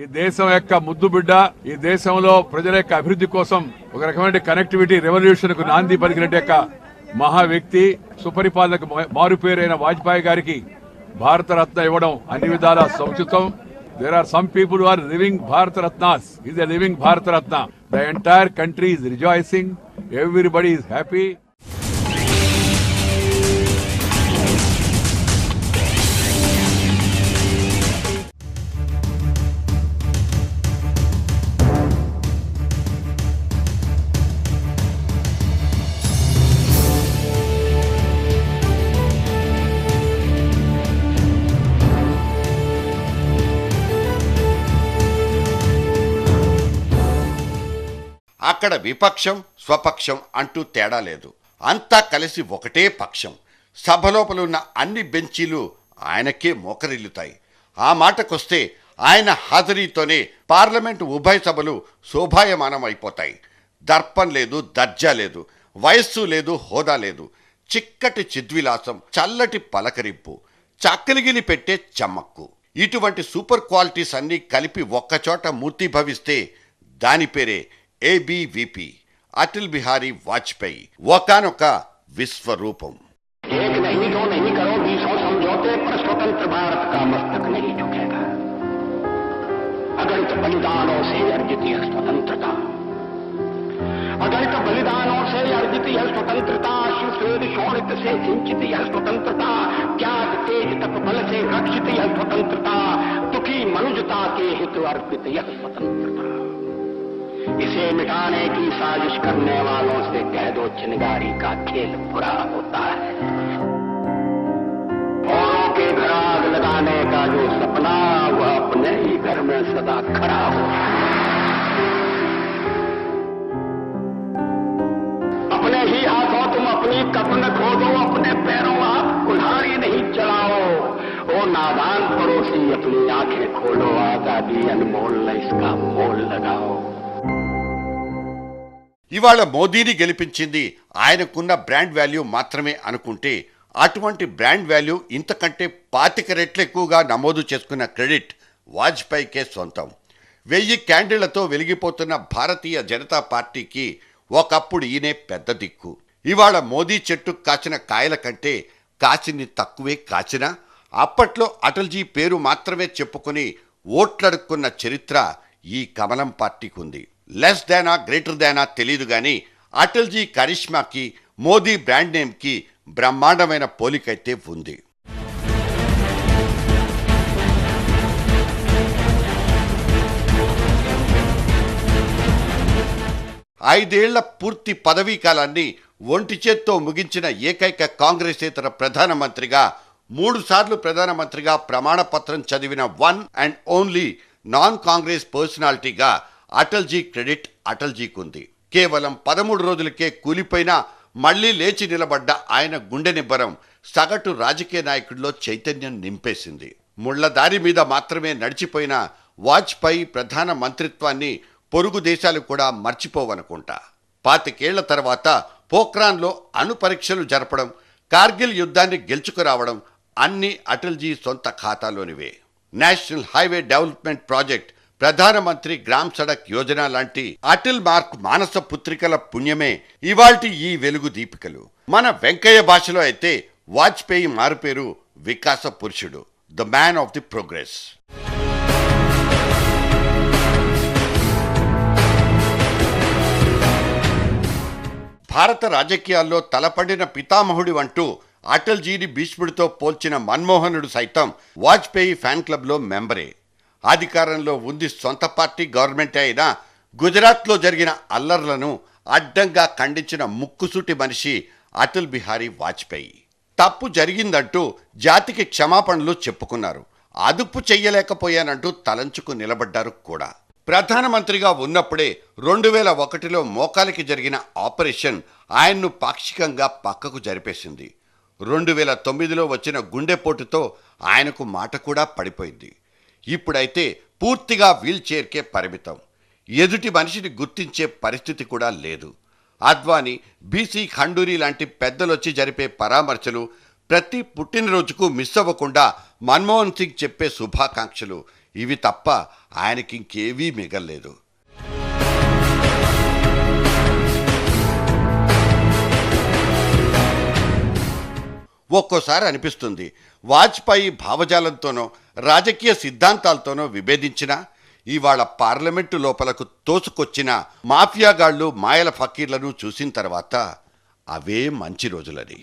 ఈ దేశం యొక్క ముద్దు బిడ్డ, ఈ దేశంలో ప్రజల యొక్క అభివృద్ధి కోసం ఒక రకమైన కనెక్టివిటీ రెవల్యూషన్ కు నాంది పలికినట్టు యొక్క మహా వ్యక్తి, సుపరిపాలనకు మారుపేరైన వాజ్పేయి గారికి భారతరత్న ఇవ్వడం అన్ని విధాల సముచితం. There are some people who are living Bharat Ratnas. Is a living Bharat Ratna. The entire country is rejoicing. Everybody is happy. అక్కడ విపక్షం స్వపక్షం అంటూ తేడా లేదు. అంతా కలిసి ఒకటే పక్షం. సభలోపలున్న అన్ని బెంచీలు ఆయనకే మోకరిల్లుతాయి. ఆ మాటకొస్తే ఆయన హాజరీతోనే పార్లమెంటు ఉభయ సభలు శోభాయమానం అయిపోతాయి. దర్పం లేదు, దర్జా లేదు, వయస్సు లేదు, హోదా లేదు. చిక్కటి చిద్విలాసం, చల్లటి పలకరింపు, చక్కలిగిలి పెట్టే చమ్మక్కు, ఇటువంటి సూపర్ క్వాలిటీస్ అన్నీ కలిపి ఒక్కచోట మూర్తిభవిస్తే దాని పేరే ఏబీవీపీ, అటల్ బిహారీ వాజ్పేయి. ఒకానొక విశ్వరూపం. स्वतंत्र भारत का मस्तक नहीं झुकेगा. अगणित बलिदानों से अर्जित यह स्वतंत्रता, अगणित बलिदानों से अर्जित यह स्वतंत्रता, शिवश्वेद शोणित से सिंचित यह स्वतंत्रता, त्याग तेज तप बल से रक्षित यह स्वतंत्रता, दुखी मनुजता के हित अर्पित यह स्वतंत्रता. इसे मिटाने की साजिश करने वालों से कह दो चिनगारी का खेल बुरा होता है. औरों के घर आग लगाने का जो सपना, वह अपने ही घर में सदा खड़ा हो. अपने ही हाथों तुम अपनी कफन खोदो, अपने पैरों आप कुल्हाड़ी नहीं चलाओ. ओ नादान पड़ोसी, अपनी आंखें खोलो, आजादी अनमोल है, इसका मोल लगाओ. ఇవాళ మోదీని గెలిపించింది ఆయనకున్న బ్రాండ్ వాల్యూ మాత్రమే అనుకుంటే, అటువంటి బ్రాండ్ వాల్యూ ఇంతకంటే 25 రెట్లు ఎక్కువగా నమోదు చేసుకున్న క్రెడిట్ వాజ్పేయికే సొంతం. 1000 క్యాండిళ్లతో వెలిగిపోతున్న భారతీయ జనతా పార్టీకి ఒకప్పుడు ఈయనే పెద్ద దిక్కు. ఇవాళ మోదీ చెట్టు కాచిన కాయల కంటే కాచింది తక్కువే కాచినా, అప్పట్లో అటల్జీ పేరు మాత్రమే చెప్పుకుని ఓట్లడుక్కున్న చరిత్ర ఈ కమలం పార్టీకి ఉంది. లెస్ దానా గ్రేటర్ దానా తెలియదు కానీ అటల్జీ కరిష్మాకి, మోదీ బ్రాండ్ నేమ్కి బ్రహ్మాండమైన పోలికైతే ఉంది. ఐదేళ్ల పూర్తి పదవీ కాలాన్ని ఒంటి చేత్తో ముగించిన ఏకైక కాంగ్రెసేతర ప్రధానమంత్రిగా, 3 సార్లు ప్రధానమంత్రిగా ప్రమాణపత్రం చదివిన one and only non Congress పర్సనాలిటీగా అటల్జీ credit అటల్జీకి ఉంది. కేవలం 13 రోజులకే కూలిపోయిన మళ్లీ లేచి నిలబడ్డ ఆయన గుండె నిబ్బరం సగటు రాజకీయ నాయకుడిలో చైతన్యం నింపేసింది. ముళ్లదారి మీద మాత్రమే నడిచిపోయిన వాజ్పేయి ప్రధాన మంత్రిత్వాన్ని పొరుగు దేశాలు కూడా మర్చిపోవనుకుంటా. 25 ఏళ్ల తర్వాత పోఖ్రాన్లో అణు పరీక్షలు జరపడం, కార్గిల్ యుద్ధాన్ని గెలుచుకురావడం అన్నీ అటల్జీ సొంత ఖాతాలోనివే. నేషనల్ హైవే డెవలప్మెంట్ ప్రాజెక్ట్, ప్రధానమంత్రి గ్రామ్ సడక్ యోజన లాంటి అటల్ మార్క్ మానస పుత్రికల పుణ్యమే ఇవాల్టి ఈ వెలుగు దీపికలు. మన వెంకయ్య భాషలో అయితే వాజ్పేయి మారుపేరు వికాస పురుషుడు, the man of the progress. భారత రాజకీయాల్లో తలపడిన పితామహుడి అంటూ అటల్జీని భీష్ముడితో పోల్చిన మన్మోహనుడు సైతం వాజ్పేయి ఫ్యాన్ క్లబ్లో మెంబరే. అధికారంలో ఉంది సొంత పార్టీ గవర్నమెంట్ అయినా గుజరాత్లో జరిగిన అల్లర్లను అడ్డంగా ఖండించిన ముక్కుసూటి మనిషి అటల్ బిహారీ వాజ్పేయి. తప్పు జరిగిందంటూ జాతికి క్షమాపణలు చెప్పుకున్నారు. అదుపు చెయ్యలేకపోయానంటూ తలంచుకు నిలబడ్డారు కూడా. ప్రధానమంత్రిగా ఉన్నప్పుడే 2001లో మోకాలికి జరిగిన ఆపరేషన్ ఆయన్ను పాక్షికంగా పక్కకు జరిపేసింది. 2009లో వచ్చిన గుండెపోటుతో ఆయనకు మాట కూడా పడిపోయింది. ఇప్పుడైతే పూర్తిగా వీల్ చైర్కే పరిమితం. ఎదుటి మనిషిని గుర్తించే పరిస్థితి కూడా లేదు. అద్వానీ, బీసీ ఖండూరి లాంటి పెద్దలొచ్చి జరిపే పరామర్శలు, ప్రతి పుట్టినరోజుకు మిస్ అవ్వకుండా మన్మోహన్ సింగ్ చెప్పే శుభాకాంక్షలు ఇవి తప్ప ఆయనకింకేవీ మిగల్లేదు. ఒక్కోసారి అనిపిస్తుంది వాజ్పేయి భావజాలంతోనో రాజకీయ సిద్ధాంతాలతోనో విభేదించినా ఇవాళ పార్లమెంటు లోపలకు తోసుకొచ్చిన మాఫియాగాళ్లు మాయల ఫకీర్లను చూసిన తర్వాత అవే మంచి రోజులని.